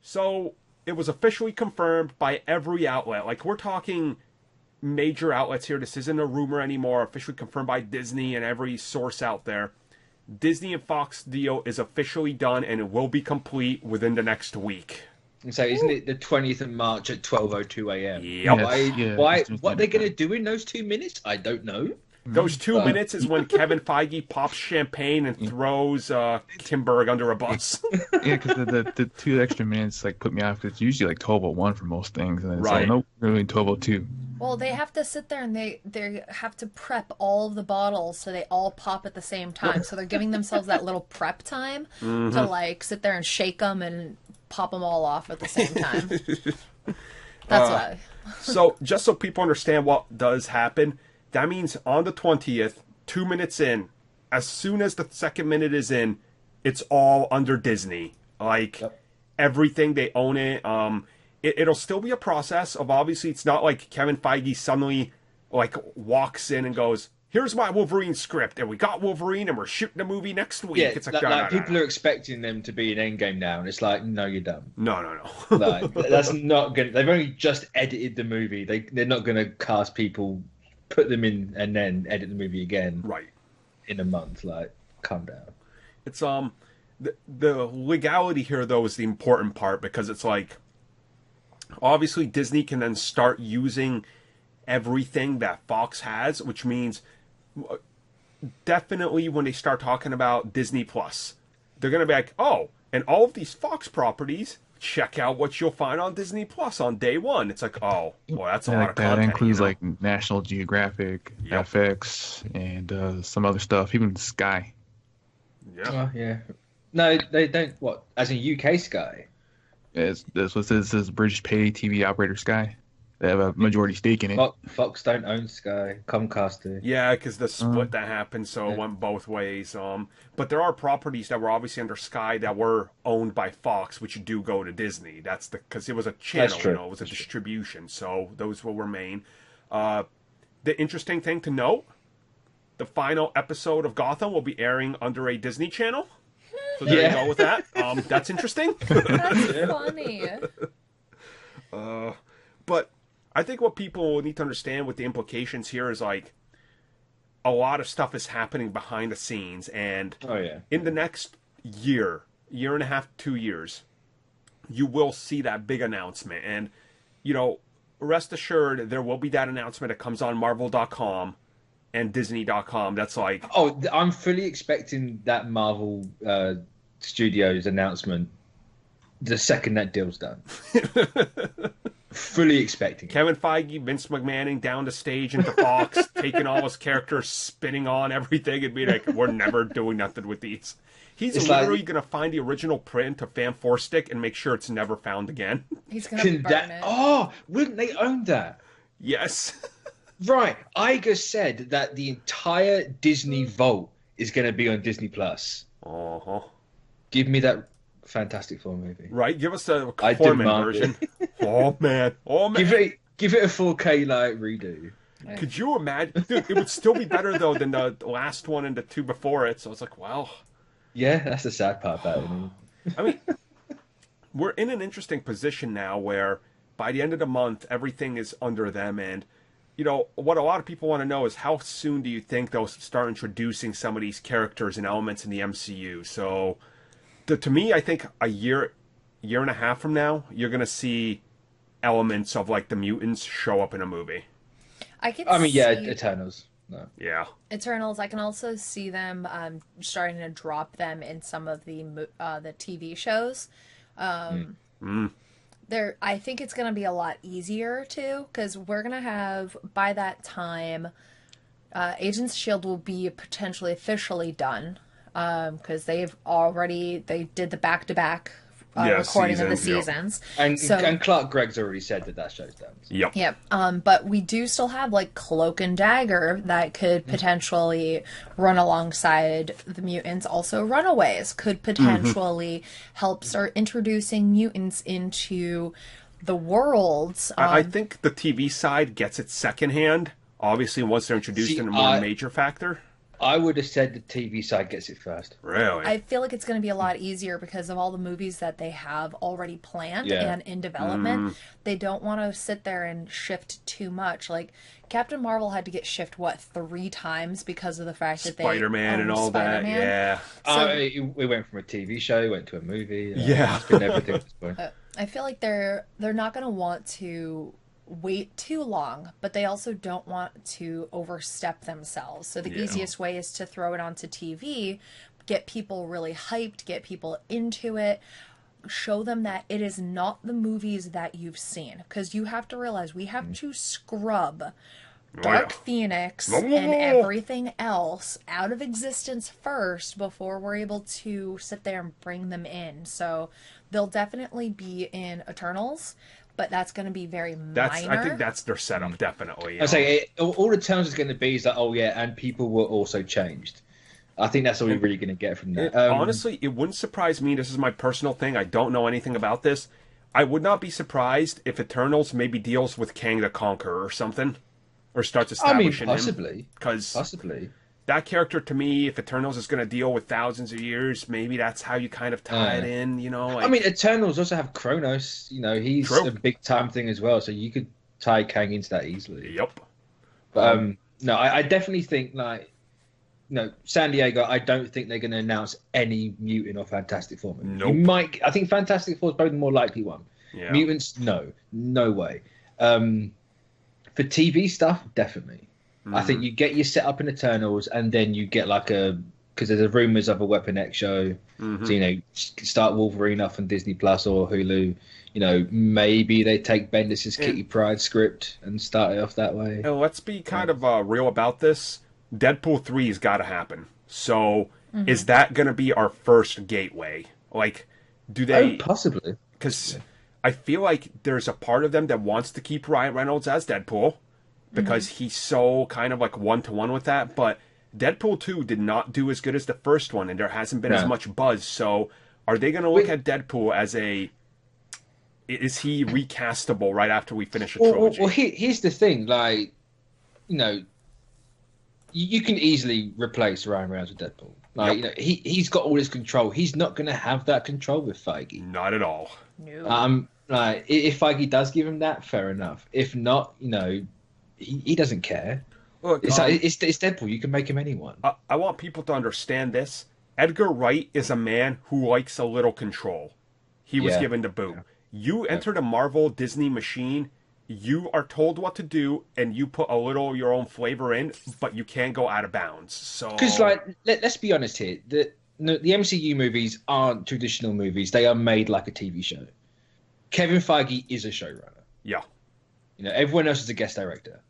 So it was officially confirmed by every outlet. Like, we're talking major outlets here. This isn't a rumor anymore. Officially confirmed by Disney and every source out there. Disney and Fox deal is officially done, and it will be complete within the next week. And so, isn't it the 20th of March at 12:02 a.m.? Yep. What are they going to do in those 2 minutes? I don't know. Those 2 minutes is when Kevin Feige pops champagne and throws Tim Berg under a bus. Yeah, because the 2 extra minutes like put me off. Because it's usually like 12:01 for most things, and then it's Right. like nope, really 12:02. Well, they have to sit there and they have to prep all of the bottles so they all pop at the same time. So they're giving themselves that little prep time to like sit there and shake them and pop them all off at the same time. That's why. So just so people understand what does happen, that means on the 20th, 2 minutes in, as soon as the second minute is in, it's all under Disney. Like, everything, they own it. It'll still be a process of, obviously, it's not like Kevin Feige suddenly, like, walks in and goes, here's my Wolverine script, and we got Wolverine, and we're shooting a movie next week. Yeah, It's like, no. people are expecting them to be in Endgame now, and it's like, no, you're dumb. No. Like, that's not good. They've only just edited the movie. They're not going to cast people, put them in, and then edit the movie again. Right. In a month. Like, calm down. It's, the legality here, though, is the important part, because it's like, obviously Disney can then start using everything that Fox has, which means definitely when they start talking about Disney Plus, they're going to be like, oh, and all of these Fox properties, check out what you'll find on Disney Plus on day one. It's like, oh, well, that's a lot of content. That includes you know? like National Geographic, FX, and some other stuff, even Sky. Yeah. Oh, yeah. No, they don't. What? As in UK Sky? That's what it says. It says British pay TV operator Sky. They have a majority stake in it. Fox don't own Sky. Comcast do. Yeah, because the split that happened, so it went both ways. But there are properties that were obviously under Sky that were owned by Fox, which do go to Disney. That's because it was a channel, true. it was a distribution, so those will remain. The interesting thing to note: the final episode of Gotham will be airing under a Disney channel. So there you go with that. That's interesting. That's funny. But I think what people need to understand with the implications here is, like, a lot of stuff is happening behind the scenes, and in the next year and a half, 2 years, you will see that big announcement. And, you know, rest assured, there will be that announcement that comes on Marvel.com and Disney.com. That's like... Oh, I'm fully expecting that Marvel Studios announcement the second that deal's done. Fully expecting it. Kevin Feige, Vince McMahon down the stage into Fox, taking all his characters, spinning on everything, and being like, we're never doing nothing with these. He's literally going to find the original print of Fan 4 Stick and make sure it's never found again. He's going to burn it. Oh, wouldn't they own that? Yes. Right. Iger said that the entire Disney vault is going to be on Disney Plus. Uh-huh. Give me that Fantastic Four movie. Right. Give us the Corman version. Oh, man. Give it a 4K like redo. Could you imagine? Dude, it would still be better, though, than the last one and the two before it. So it's like, wow. Yeah, that's the sad part about it. I mean, we're in an interesting position now where by the end of the month, everything is under them. And, you know, what a lot of people want to know is how soon do you think they'll start introducing some of these characters and elements in the MCU? So, to me, I think a year and a half from now, you're going to see elements of, like, the mutants show up in a movie. Eternals. No. Yeah. Eternals. I can also see them starting to drop them in some of the TV shows. I think it's going to be a lot easier too, because we're going to have by that time, Agents of Shield will be potentially officially done, because they did the back-to-back recording of the seasons. And Clark Gregg's already said that show's done. Yep. Yep. But we do still have like Cloak and Dagger that could potentially run alongside the mutants. Also, Runaways could potentially help start introducing mutants into the worlds. I think the TV side gets it secondhand. Obviously, once they're introduced in a more major factor. I would have said the TV side gets it first. Really? I feel like it's going to be a lot easier because of all the movies that they have already planned and in development. They don't want to sit there and shift too much. Like Captain Marvel had to get shift 3 times because of the fact that Spider-Man and all Spider-Man. that. Yeah. So, we went from a TV show, went to a movie. Yeah. It's been everything at this point. I feel like they're not going to want to wait too long, but they also don't want to overstep themselves. So the easiest way is to throw it onto TV, get people really hyped, get people into it, show them that it is not the movies that you've seen. Because you have to realize we have to scrub Dark Phoenix and everything else out of existence first before we're able to sit there and bring them in. So they'll definitely be in Eternals, but that's going to be very minor. I think that's their setup, definitely. I say all the terms is going to be is that and people were also changed. I think that's all we're really going to get from that. Honestly, it wouldn't surprise me. This is my personal thing. I don't know anything about this. I would not be surprised if Eternals maybe deals with Kang the Conqueror or something, or starts establishing possibly, because possibly. That character, to me, if Eternals is going to deal with thousands of years, maybe that's how you kind of tie it in, you know? Like... I mean, Eternals also have Kronos. You know, he's a big-time thing as well, so you could tie Kang into that easily. Yep. But, no, I definitely think, San Diego, I don't think they're going to announce any mutant or Fantastic Four movie. Nope. I think Fantastic Four is probably the more likely one. Yeah. Mutants, no way. For TV stuff, definitely. I think you get your setup in Eternals, and then you get because there's a rumors of a Weapon X show. So start Wolverine off on Disney Plus or Hulu. Maybe they take Bendis' Kitty Pryde script and start it off that way. And let's be kind of real about this. Deadpool 3 has got to happen. So is that going to be our first gateway? Like, do they? Oh, possibly. Because I feel like there's a part of them that wants to keep Ryan Reynolds as Deadpool, because he's so kind of like one-to-one with that. But Deadpool 2 did not do as good as the first one, and there hasn't been as much buzz. So are they going to look at Deadpool as is he recastable right after we finish a trilogy? Well, here's the thing. You can easily replace Ryan Reynolds with Deadpool. He's got all his control. He's not going to have that control with Feige. Not at all. No. If Feige does give him that, fair enough. If not, he doesn't care. Look, it's Deadpool. You can make him anyone. I want people to understand this. Edgar Wright is a man who likes a little control. He was given the boot. You enter the Marvel Disney machine, you are told what to do, and you put a little your own flavor in, but you can't go out of bounds. So, because let's be honest here, the MCU movies aren't traditional movies. They are made like a TV show. Kevin Feige is a showrunner. Yeah. Everyone else is a guest director.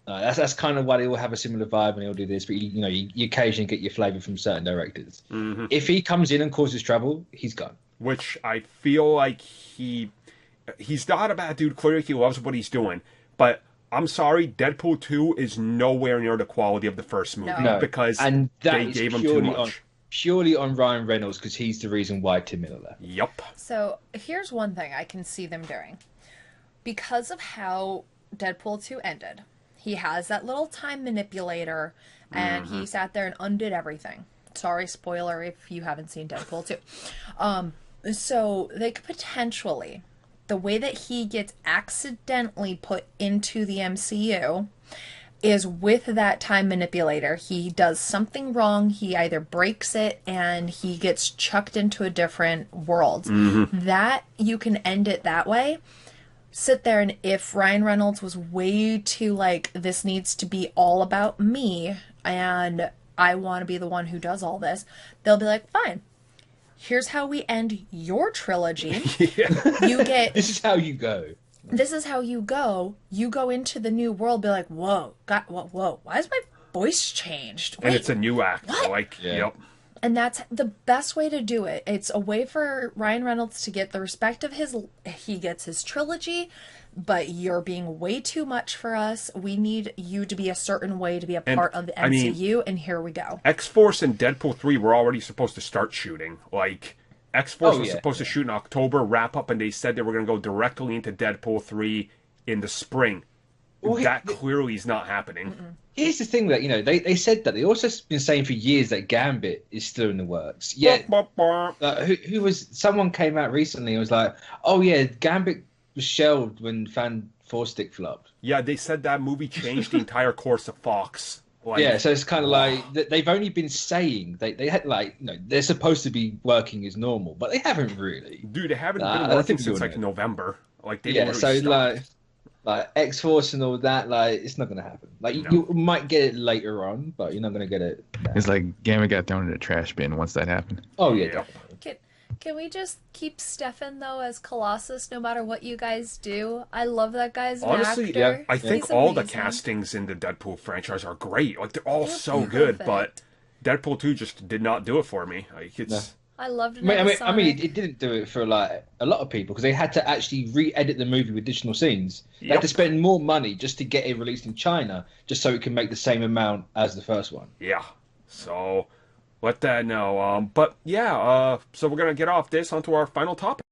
That's kind of why they all have a similar vibe and they all do this, but you occasionally get your flavor from certain directors. If he comes in and causes trouble, he's gone. Which I feel like he's not a bad dude. Clearly, he loves what he's doing. But I'm sorry, Deadpool 2 is nowhere near the quality of the first movie because they gave him too much. Purely on Ryan Reynolds, because he's the reason why Tim Miller left. Yep. So here's one thing I can see them doing. Because of how Deadpool 2 ended, he has that little time manipulator, and he sat there and undid everything. Sorry, spoiler if you haven't seen Deadpool 2. So they could potentially, the way that he gets accidentally put into the MCU is with that time manipulator. He does something wrong. He either breaks it and he gets chucked into a different world. That you can end it that way. Sit there, and if Ryan Reynolds was way too this needs to be all about me and I want to be the one who does all this, they'll be like, fine, here's how we end your trilogy. You get this is how you go. This is how you go. You go into the new world, be like, whoa, whoa, why is my voice changed? Wait, and it's a new actor. What? Yep. And that's the best way to do it. It's a way for Ryan Reynolds to get the respect of he gets his trilogy, but you're being way too much for us. We need you to be a certain way to be a part of the MCU, and here we go. X-Force and Deadpool 3 were already supposed to start shooting. X-Force was supposed to shoot in October, wrap up, and they said they were going to go directly into Deadpool 3 in the spring. that clearly is not happening. Here's the thing that, they said that. They also been saying for years that Gambit is still in the works. Yeah. Someone came out recently and was like, oh yeah, Gambit was shelved when Fan Four Stick flopped. Yeah, they said that movie changed the entire course of Fox. Yeah, so it's kind of like they've only been saying they had they're supposed to be working as normal, but they haven't really. Dude, they haven't been working since November. Like X-Force and all that, it's not gonna happen. You might get it later on, but you're not gonna get it now. It's like Gambit got thrown in the trash bin once that happened. Oh yeah, definitely. Can we just keep Stefan though as Colossus no matter what you guys do? I love that guy's honestly, actor. Yeah. I think all the castings in the Deadpool franchise are great. Like they're all so good, but Deadpool 2 just did not do it for me. I loved it. I mean, it didn't do it for a lot of people because they had to actually re-edit the movie with additional scenes. They had to spend more money just to get it released in China, just so it can make the same amount as the first one. Yeah. So let that know. But yeah. So we're gonna get off this onto our final topic.